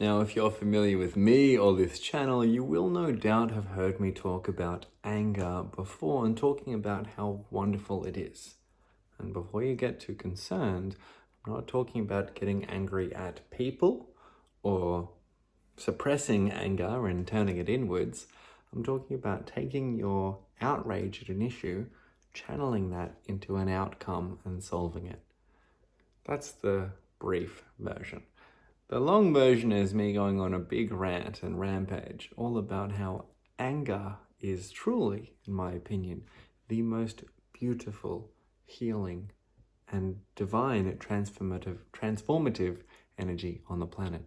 Now, if you're familiar with me or this channel, you will no doubt have heard me talk about anger before and talking about how wonderful it is. And before you get too concerned, I'm not talking about getting angry at people or suppressing anger and turning it inwards. I'm talking about taking your outrage at an issue, channeling that into an outcome and solving it. That's the brief version. The long version is me going on a big rant and rampage all about how anger is truly, in my opinion, the most beautiful, healing, and divine transformative energy on the planet.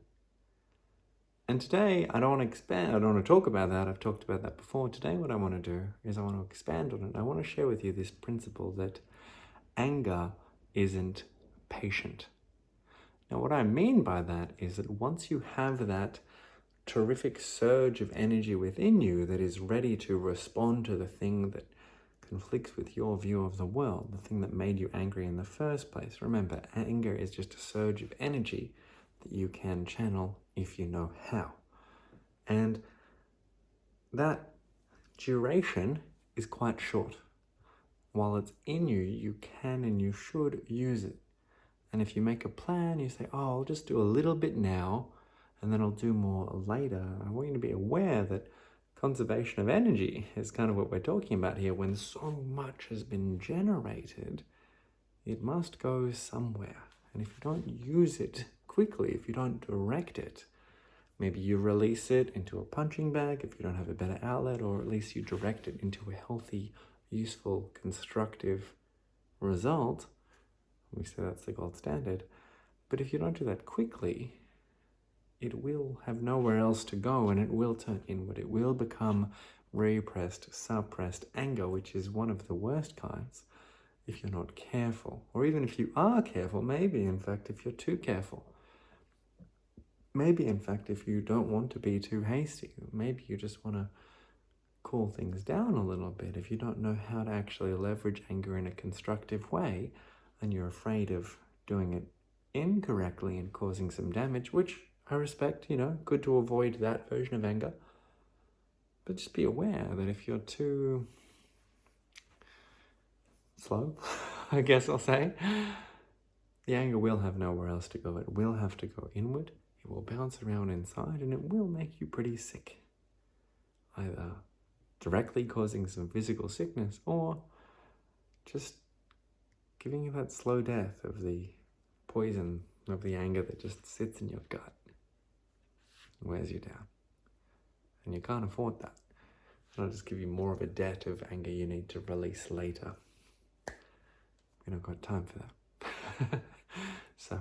And today, I don't want to talk about that. I've talked about that before. Today, what I want to do is I want to expand on it. I want to share with you this principle that anger isn't patient. Now, what I mean by that is that once you have that terrific surge of energy within you that is ready to respond to the thing that conflicts with your view of the world, the thing that made you angry in the first place. Remember, anger is just a surge of energy that you can channel if you know how. And that duration is quite short. While it's in you, you can and you should use it. And if you make a plan, you say, oh, I'll just do a little bit now, and then I'll do more later. I want you to be aware that conservation of energy is kind of what we're talking about here. When so much has been generated, it must go somewhere. And if you don't use it quickly, if you don't direct it, maybe you release it into a punching bag if you don't have a better outlet, or at least you direct it into a healthy, useful, constructive result. We say that's the gold standard. But if you don't do that quickly, it will have nowhere else to go and it will turn inward. It will become repressed, suppressed anger, which is one of the worst kinds if you're not careful. Or even if you are careful, maybe in fact if you're too careful. Maybe in fact if you don't want to be too hasty. Maybe you just want to cool things down a little bit. If you don't know how to actually leverage anger in a constructive way, and you're afraid of doing it incorrectly and causing some damage, which I respect, good to avoid that version of anger. But just be aware that if you're too slow, I guess I'll say, the anger will have nowhere else to go. It will have to go inward. It will bounce around inside and it will make you pretty sick. Either directly causing some physical sickness or just giving you that slow death of the poison of the anger that just sits in your gut and wears you down. And you can't afford that. It'll just give you more of a debt of anger you need to release later. We don't got time for that. So,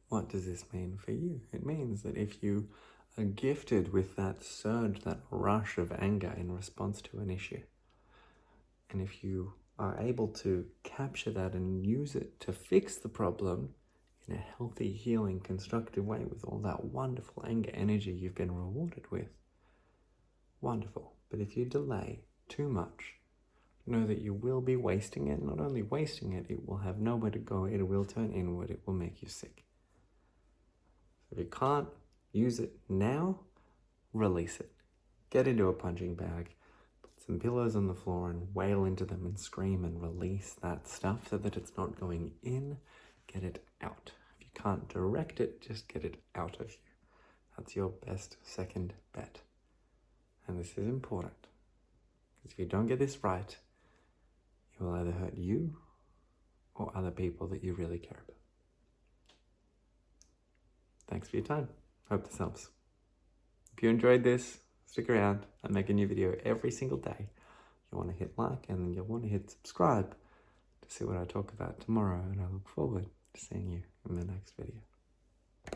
what does this mean for you? It means that if you are gifted with that surge, that rush of anger in response to an issue, and if you are able to capture that and use it to fix the problem in a healthy, healing, constructive way with all that wonderful anger energy you've been rewarded with, wonderful. But if you delay too much, know that you will be wasting it. Not only wasting it, it will have nowhere to go. It will turn inward. It will make you sick. So if you can't use it now, release it. Get into a punching bag. Some pillows on the floor and wail into them and scream and release that stuff so that it's not going in. Get it out. If you can't direct it, just get it out of you. That's your best second bet. And this is important, because if you don't get this right, it will either hurt you or other people that you really care about. Thanks for your time. Hope this helps. If you enjoyed this, stick around. I make a new video every single day. You want to hit like and then you'll want to hit subscribe to see what I talk about tomorrow. And I look forward to seeing you in the next video.